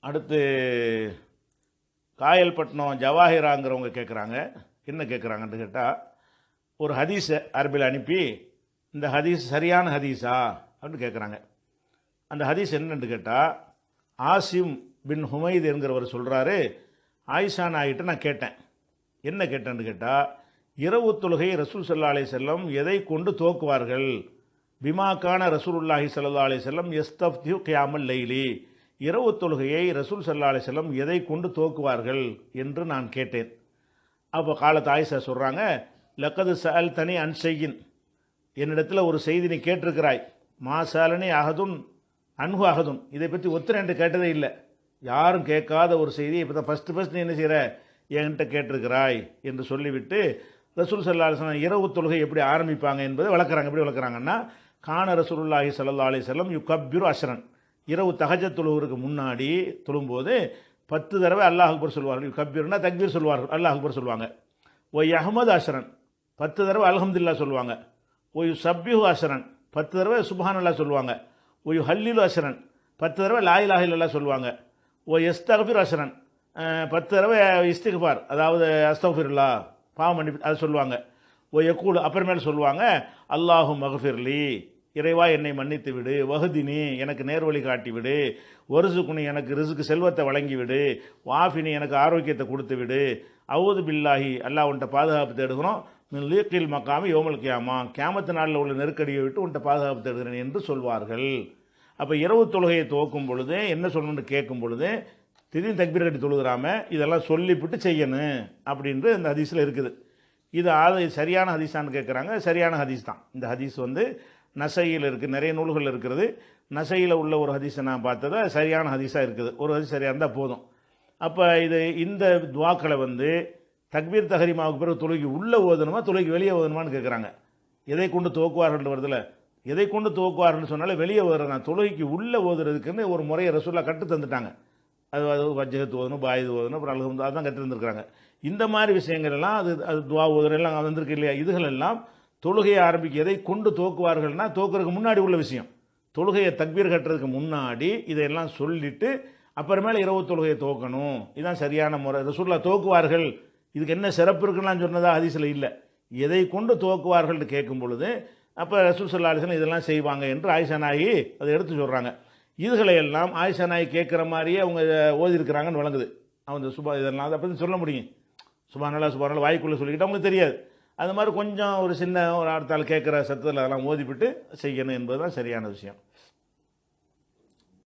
அடுத்து காயல்பட்டினம் ஜவாஹிராங்கிறவங்க கேட்குறாங்க. என்ன கேட்குறாங்கன்னு கேட்டால், ஒரு ஹதீஸை அரபில் அனுப்பி இந்த ஹதீஸ் சரியான ஹதீஸா அப்படின்னு கேட்குறாங்க. அந்த ஹதீஸ் என்னன்னு கேட்டால், ஆசிம் பின் ஹுமைத் என்கிறவர் சொல்கிறாரு, ஆயிஷா நாயிட்ட நான் கேட்டேன். என்ன கேட்டேன்னு கேட்டால், இரவு தொழுகை ரசூல் ஸல்லல்லாஹு அலைஹி வஸல்லம் எதை கொண்டு துவக்குவார்கள்? பிமாக்கான ரசூலுல்லாஹி ஸல்லல்லாஹு அலைஹி வஸல்லம் யஸ்தஃப்திஹு கியாமல் லைலி, இரவு தொழுகையை ரசூல் ஸல்லல்லாஹு அலைஹி வஸல்லம் எதை கொண்டு துவக்குவார்கள் என்று நான் கேட்டேன். அப்போ காலத்து ஆயிஷா சொல்கிறாங்க, லக்கது சஅல் தனி அன் ஷையின், என்னிடத்தில் ஒரு செய்தி நீ கேட்டிருக்கிறாய். மா சாலனி அகதுன் அன்ஹு அகதுன், இதை பற்றி ஒத்துரை என்று கேட்டதே இல்லை. யாரும் கேட்காத ஒரு செய்தியை இப்போ தான் ஃபஸ்ட்டு நீ என்ன செய்கிற, என்கிட்ட கேட்டிருக்கிறாய் என்று சொல்லிவிட்டு ரசூல் ஸல்லல்லாஹு அலைஹி வஸல்லம் இரவு தொழுகை எப்படி ஆரம்பிப்பாங்க என்பதை வளர்க்குறாங்க. எப்படி வளர்க்குறாங்கன்னா, கான ரசூலுல்லாஹி ஸல்லல்லாஹு அலைஹி வஸல்லம் யுகப்பிரு அஷ்ரன், இரவு தஹஜ்ஜத் தொழுவதற்கு முன்னாடி தொழும்போது 10 தடவை அல்லாஹ் அக்பர் சொல்வார்கள். யுகப்பிர்னா தக்பீர் சொல்வார்கள், அல்லாஹ் அக்பர் சொல்லுவாங்க. ஒய் அஹ்மது அஷ்ரன், 10 தடவை அல்ஹம்துலில்லாஹ் சொல்லுவாங்க. ஒய் சப்பிஹு அஷ்ரன், 10 தடவை சுப்ஹானல்லாஹ் சொல்லுவாங்க. ஒய் ஹல்லிலு அஷ்ரன், 10 தடவை லா இலாஹ இல்லல்லாஹ் சொல்லுவாங்க. ஒய் யஸ்தக்ஃபிர் அஷ்ரன், 10 தடவை இஸ்திக்ஃபார், அதாவது அஸ்தக்ஃபிருல்லாஹ் பாவ மன்னிப்பு அதை சொல்லுவாங்க. ஓ யக்கூல், அப்புறமேல் சொல்லுவாங்க, அல்லாஹு மகஃபிர்லி, இறைவா என்னை மன்னித்து விடு, வஹதினி எனக்கு நேர்வழி காட்டி விடு, ஒருசுக்குனி எனக்கு ரிசுக்கு செல்வத்தை வழங்கி விடு, வாஃபினி எனக்கு ஆரோக்கியத்தை கொடுத்து விடு, அவுது பில்லாஹி அல்லாஹ் உன்ட்ட பாதுகாப்பு தேடுகிறோம், மின் லீக்கில் மக்காமி யோமல் கியாமா, கியாமத்து நாளில் உள்ள நெருக்கடியை விட்டு உன்ட்ட பாதுகாப்பு தேடுகிறேன் என்று சொல்வார்கள். அப்போ இரவு தொழுகையை துவக்கும் பொழுது என்ன சொல்லணும்னு கேட்கும் பொழுது திடீர்னு தக்பீர் கட்டி தொழுகிறாம இதெல்லாம் சொல்லிவிட்டு செய்யணும் அப்படின்ட்டு இந்த ஹதீஸில் இருக்குது. இது சரியான ஹதீஸான்னு கேட்குறாங்க. சரியான ஹதீஸ் தான். இந்த ஹதீஸ் வந்து நசையில் இருக்குது, நிறைய நூல்கள் இருக்கிறது. நசையில் உள்ள ஒரு ஹதீஸை நான் பார்த்ததை சரியான ஹதீஸாக இருக்குது. ஒரு ஹதீஸ் சரியாக இருந்தால் போதும். அப்போ இந்த துவாக்களை வந்து தக்பீர் தஹரீமாவுக்கு பிறகு தொழுகி உள்ளே ஓதணுமா தொழுகி வெளியே ஓதணுமான்னு கேட்குறாங்க. எதை கொண்டு துவக்குவார்கள் வருதில்ல, எதை கொண்டு துவக்குவார்கள்னு சொன்னாலே வெளியே ஓதுறேன். தொழுகைக்கு உள்ளே ஓதுறதுக்குன்னு ஒரு முறையை ரசூலுல்லாஹ் கற்று தந்துட்டாங்க. அது வஜ்ஜகத்து ஓதணும், பாயுது ஓதணும், அப்புறம் அல்ஹம்து, அதுதான் கற்றுருந்துருக்குறாங்க. இந்த மாதிரி விஷயங்கள் எல்லாம் அது துவா ஓதுற எல்லாம் வந்திருக்கு இல்லையா, இதுகள் எல்லாம் தொழுகையை ஆரம்பிக்க எதை கொண்டு துவக்குவார்கள்னா துவக்கிறதுக்கு முன்னாடி உள்ள விஷயம். தொழுகையை தக்பீர் கட்டுறதுக்கு முன்னாடி இதையெல்லாம் சொல்லிட்டு அப்புறமேல இரவு தொழுகையை துவக்கணும். இதுதான் சரியான முறை. ரசூலுல்லாஹ் துவக்குவார்கள், இதுக்கு என்ன சிறப்பு இருக்குன்னு சொன்னதா ஹதீஸில் இல்லை. எதை கொண்டு துவக்குவார்கள்னு கேட்கும் பொழுது அப்போ ரசூல் ஸல்லல்லாஹு அலைஹி வஸல்லம் இதெல்லாம் செய்வாங்க என்று ஆயிஷா நாயகி அதை எடுத்து சொல்கிறாங்க. இதுகளை எல்லாம் ஆயிஷா நாயகி கேட்குற மாதிரியே அவங்க ஓதிருக்கிறாங்கன்னு வழங்குது. அவங்க இதெல்லாம் அதை பற்றி சொல்ல முடியும். சுப்ஹானல்லாஹ் வாய்க்குள்ளே சொல்லிக்கிட்டு அவங்களுக்கு தெரியாது. அது மாதிரி கொஞ்சம் ஒரு சின்ன ஒரு அடுத்தால் கேட்குற சத்தத்தில் அதெல்லாம் ஓதிவிட்டு செய்யணும் என்பது தான் சரியான விஷயம்.